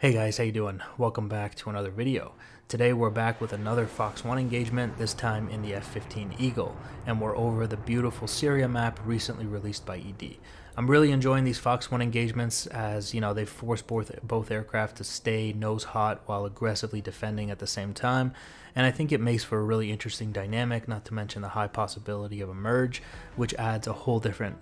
Hey guys, how you doing? Welcome back to another video. Today we're back with another Fox-1 engagement, this time in the F-15 Eagle, and we're over the beautiful Syria map recently released by ED. I'm really enjoying these Fox-1 engagements as, you know, they force both aircraft to stay nose hot while aggressively defending at the same time, and I think it makes for a really interesting dynamic, not to mention the high possibility of a merge, which adds a whole different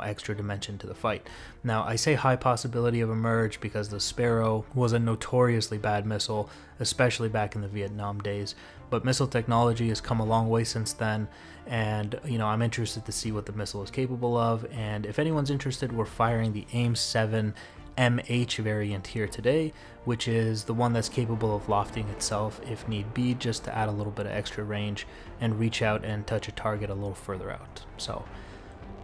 extra dimension to the fight. Now, I say high possibility of a merge because the Sparrow was a notoriously bad missile, especially back in the Vietnam days, but missile technology has come a long way since then, and I'm interested to see what the missile is capable of. And if anyone's interested, we're firing the AIM-7 MH variant here today, which is the one that's capable of lofting itself if need be, just to add a little bit of extra range and reach out and touch a target a little further out. So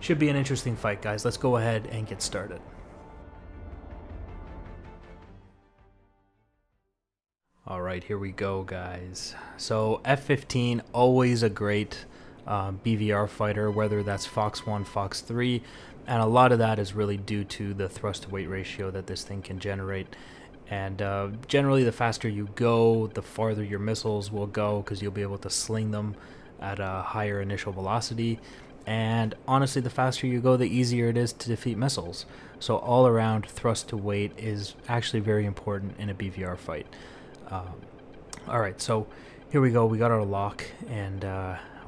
should be an interesting fight, guys. Let's go ahead and get started. Alright, here we go, guys. So F-15, always a great BVR fighter, whether that's Fox-1, Fox-3, and a lot of that is really due to the thrust-to-weight ratio that this thing can generate. And generally, the faster you go, the farther your missiles will go, because you'll be able to sling them at a higher initial velocity. And honestly, the faster you go, the easier it is to defeat missiles. So all around, thrust to weight is actually very important in a BVR fight. Alright, so here we go. We got our lock, and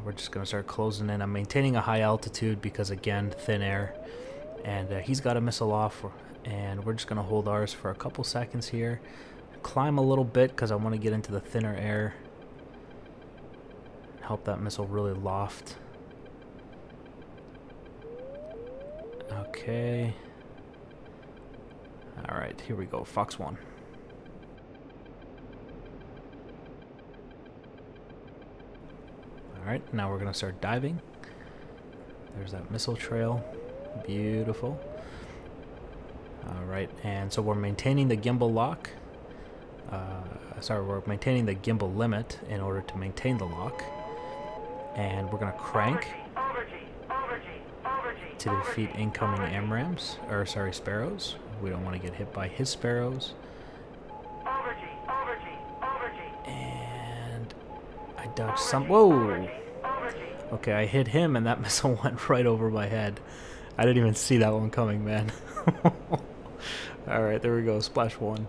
we're just going to start closing in. I'm maintaining a high altitude because, again, thin air. And he's got a missile off, and we're just going to hold ours for a couple seconds here. Climb a little bit because I want to get into the thinner air. Help that missile really loft. Okay. Alright, here we go. Fox-1. Alright, now we're going to start diving. There's that missile trail. Beautiful. Alright, and so we're maintaining the gimbal lock. We're maintaining the gimbal limit in order to maintain the lock. And we're going to crank to defeat incoming AMRAAMs, or sorry, Sparrows. We don't want to get hit by his Sparrows. And I dodged some. Whoa! Okay, I hit him and that missile went right over my head. I didn't even see that one coming, man. Alright, there we go. Splash 1.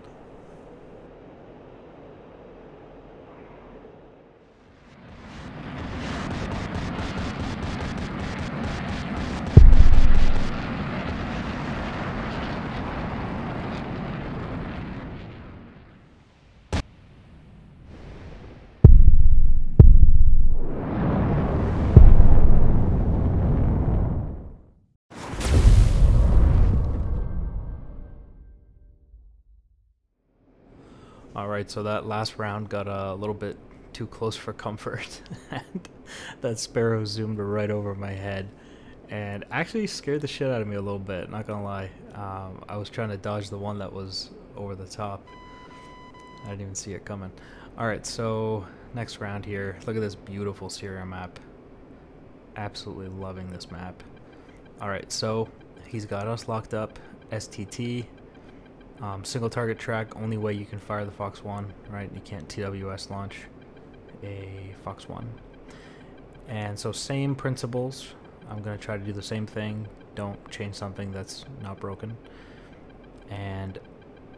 Alright, so that last round got a little bit too close for comfort, and that Sparrow zoomed right over my head, and actually scared the shit out of me a little bit, not gonna lie. I was trying to dodge the one that was over the top. I didn't even see it coming. Alright, so next round here. Look at this beautiful Syria map. Absolutely loving this map. Alright, so he's got us locked up. STT. Single target track, only way you can fire the Fox-1, right? You can't TWS launch a Fox-1. And so same principles. I'm going to try to do the same thing. Don't change something that's not broken. And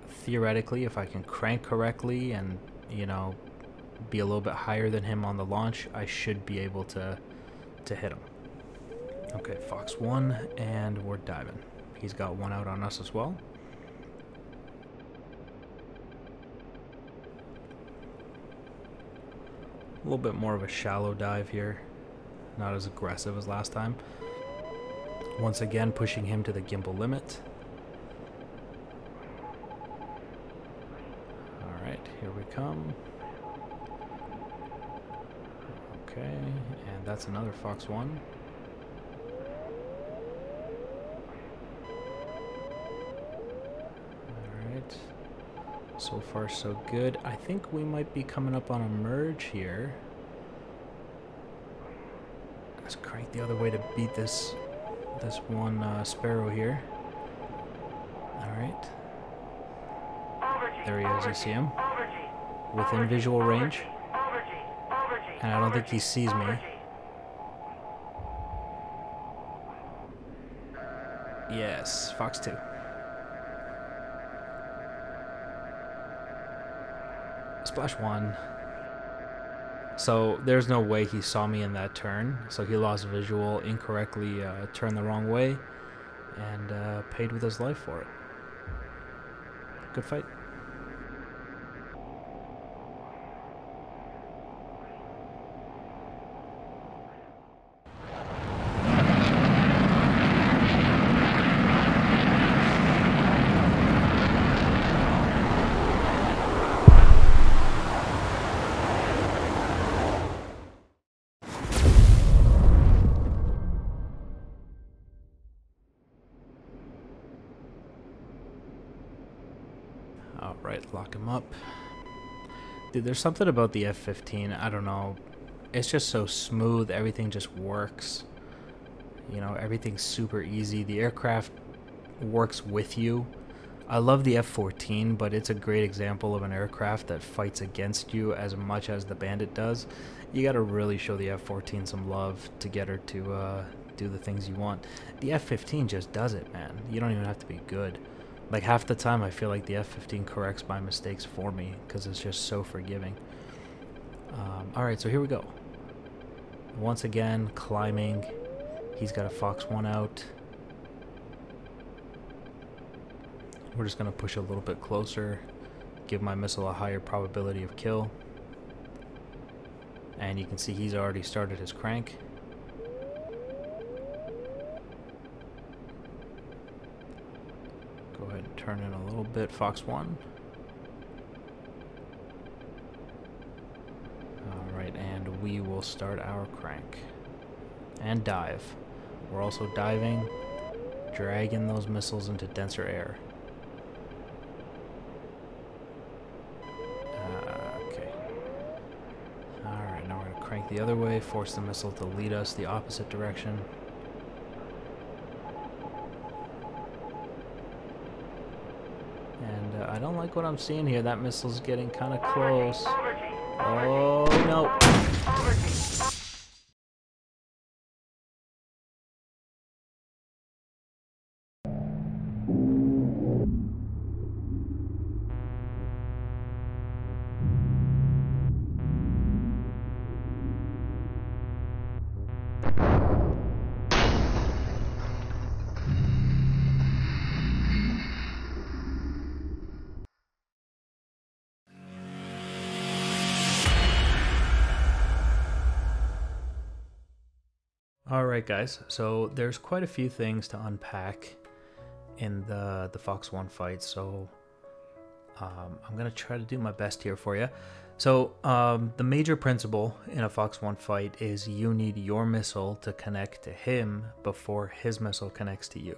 theoretically, if I can crank correctly and, be a little bit higher than him on the launch, I should be able to hit him. Okay, Fox-1, and we're diving. He's got one out on us as well. A little bit more of a shallow dive here, not as aggressive as last time. Once again, pushing him to the gimbal limit. Alright, here we come. Okay, and that's another Fox-1. Alright. So far, so good. I think we might be coming up on a merge here. Let's crank the other way to beat this one Sparrow here. All right. There he is, you see him? Within visual range. And I don't think he sees me. Yes, Fox 2. Splash 1. So there's no way he saw me in that turn. So he lost visual, incorrectly turned the wrong way, and paid with his life for it. Good fight. Alright, lock him up. Dude, there's something about the F-15, I don't know. It's just so smooth, everything just works. You know, everything's super easy. The aircraft works with you. I love the F-14, but it's a great example of an aircraft that fights against you as much as the Bandit does. You gotta really show the F-14 some love to get her to do the things you want. The F-15 just does it, man. You don't even have to be good. Like, half the time I feel like the F-15 corrects my mistakes for me because it's just so forgiving. Alright, so here we go. Once again, climbing. He's got a Fox-1 out. We're just going to push a little bit closer, give my missile a higher probability of kill. And you can see he's already started his crank. Go ahead and turn in a little bit, Fox-1. Alright, and we will start our crank. And dive. We're also diving, dragging those missiles into denser air. Okay. Alright, now we're going to crank the other way, force the missile to lead us the opposite direction. And I don't like what I'm seeing here. That missile's getting kind of close. Oh, no. Alright guys, so there's quite a few things to unpack in the Fox-1 fight, so I'm going to try to do my best here for you. So the major principle in a Fox-1 fight is you need your missile to connect to him before his missile connects to you,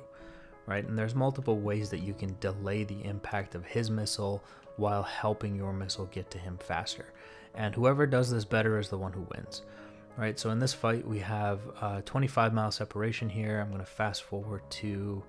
right? And there's multiple ways that you can delay the impact of his missile while helping your missile get to him faster. And whoever does this better is the one who wins. Right, so in this fight we have 25-mile separation here. I'm going to fast forward to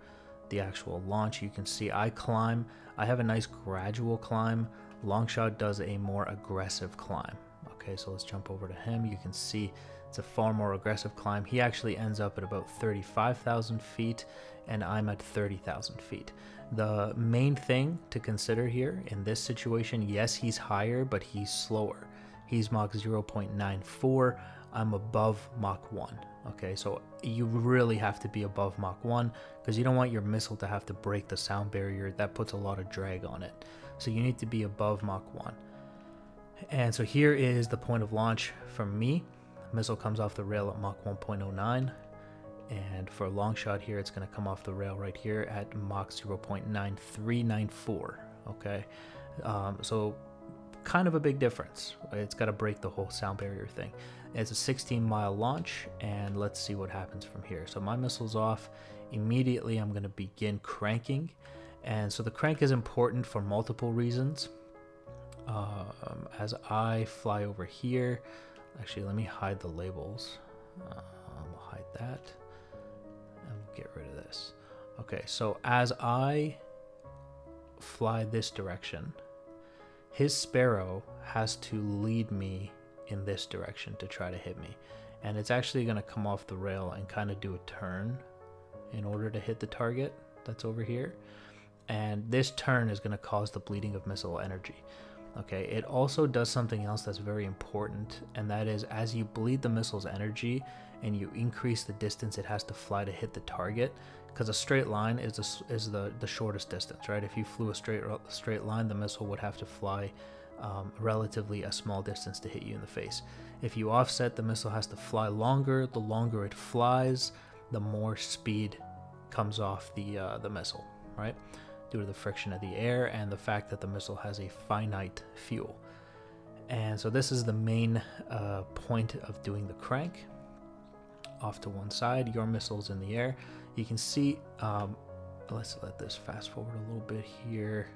the actual launch. You can see I climb. I have a nice gradual climb. Longshot does a more aggressive climb. Okay, so let's jump over to him. You can see it's a far more aggressive climb. He actually ends up at about 35,000 feet, and I'm at 30,000 feet. The main thing to consider here in this situation, yes, he's higher, but he's slower. He's Mach 0.94. I'm above Mach 1. Okay, so you really have to be above Mach 1 because you don't want your missile to have to break the sound barrier. That puts a lot of drag on it. So you need to be above Mach 1. And so here is the point of launch from me. Missile comes off the rail at Mach 1.09. And for a long shot here, it's going to come off the rail right here at Mach 0.9394. Okay, so kind of a big difference. It's got to break the whole sound barrier thing. It's a 16-mile launch, and let's see what happens from here. So my missile's off. Immediately, I'm going to begin cranking. And so the crank is important for multiple reasons. As I fly over here, actually, let me hide the labels. We'll hide that, and we'll get rid of this. Okay, so as I fly this direction, his Sparrow has to lead me in this direction to try to hit me. And it's actually going to come off the rail and kind of do a turn in order to hit the target that's over here. And this turn is going to cause the bleeding of missile energy. Okay, it also does something else that's very important, and that is as you bleed the missile's energy and you increase the distance it has to fly to hit the target, because a straight line is the shortest distance, right? If you flew a straight line, the missile would have to fly relatively a small distance to hit you in the face. If you offset, the missile has to fly longer. The longer it flies, the more speed comes off the missile, right? Due to the friction of the air and the fact that the missile has a finite fuel. And so this is the main point of doing the crank. Off to one side, your missile's in the air. You can see, let's let this fast forward a little bit here.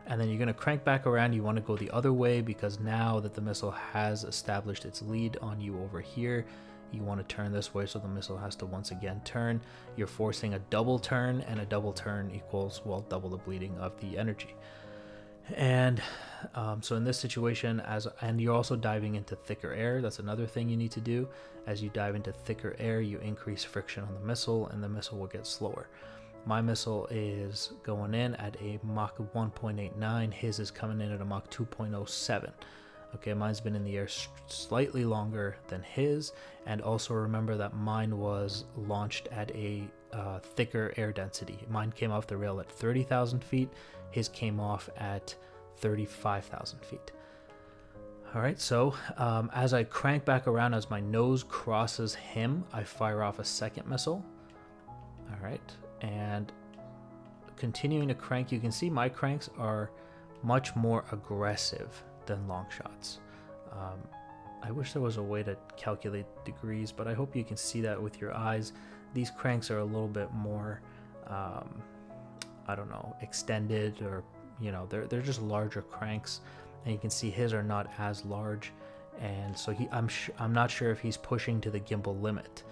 And then you're going to crank back around. You want to go the other way because now that the missile has established its lead on you over here, you want to turn this way, so the missile has to once again turn. You're forcing a double turn, and a double turn equals, well, double the bleeding of the energy. And so in this situation, and you're also diving into thicker air. That's another thing you need to do. As you dive into thicker air, you increase friction on the missile, and the missile will get slower. My missile is going in at a Mach 1.89. His is coming in at a Mach 2.07. Okay, mine's been in the air slightly longer than his, and also remember that mine was launched at a thicker air density. Mine came off the rail at 30,000 feet, his came off at 35,000 feet. All right, so as I crank back around, as my nose crosses him, I fire off a second missile. All right, and continuing to crank, you can see my cranks are much more aggressive than long shots. I wish there was a way to calculate degrees, but I hope you can see that with your eyes. These cranks are a little bit more, I don't know, extended, or you know, they're just larger cranks, and you can see his are not as large, and so I'm not sure if he's pushing to the gimbal limit.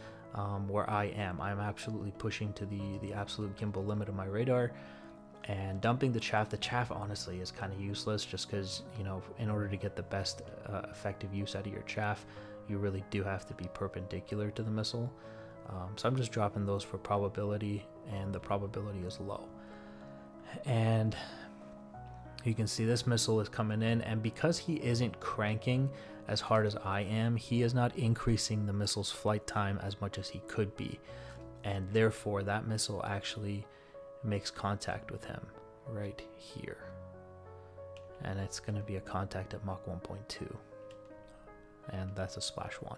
Where I am, I'm absolutely pushing to the absolute gimbal limit of my radar. And dumping the chaff honestly is kind of useless, just because, you know, in order to get the best effective use out of your chaff, you really do have to be perpendicular to the missile. So I'm just dropping those for probability, and the probability is low. And you can see this missile is coming in, and because he isn't cranking as hard as I am, he is not increasing the missile's flight time as much as he could be, and therefore that missile actually makes contact with him right here, and it's going to be a contact at Mach 1.2, and that's a splash 1.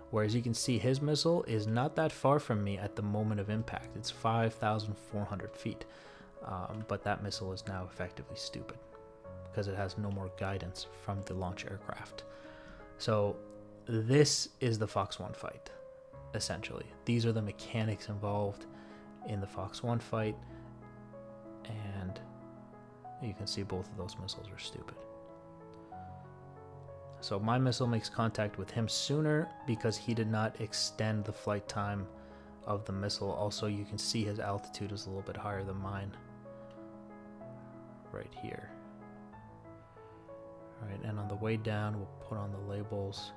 Whereas you can see his missile is not that far from me at the moment of impact. It's 5,400 feet, but that missile is now effectively stupid because it has no more guidance from the launch aircraft. So this is the Fox-1 fight, essentially. These are the mechanics involved in the Fox-1 fight, and you can see both of those missiles are stupid. So my missile makes contact with him sooner because he did not extend the flight time of the missile. Also, you can see his altitude is a little bit higher than mine right here. All right, and on the way down, we'll put on the labels.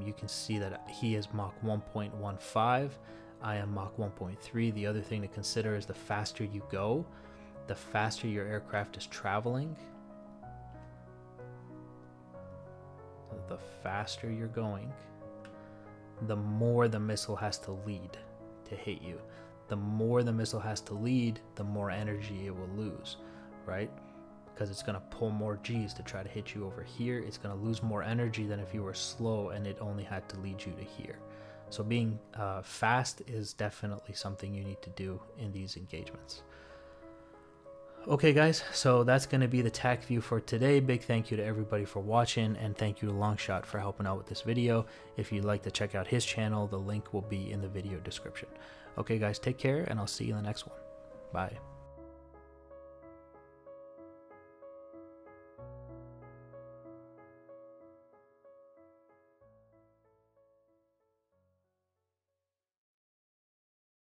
You can see that he is Mach 1.15. I am Mach 1.3. The other thing to consider is the faster you go, the faster your aircraft is traveling. The faster you're going, the more the missile has to lead to hit you. The more the missile has to lead, the more energy it will lose, right? Because it's going to pull more G's to try to hit you over here. It's going to lose more energy than if you were slow and it only had to lead you to here. So being fast is definitely something you need to do in these engagements. Okay guys, so that's going to be the TAC view for today. Big thank you to everybody for watching, and thank you to Longshot for helping out with this video. If you'd like to check out his channel, the link will be in the video description. Okay guys, take care, and I'll see you in the next one. Bye.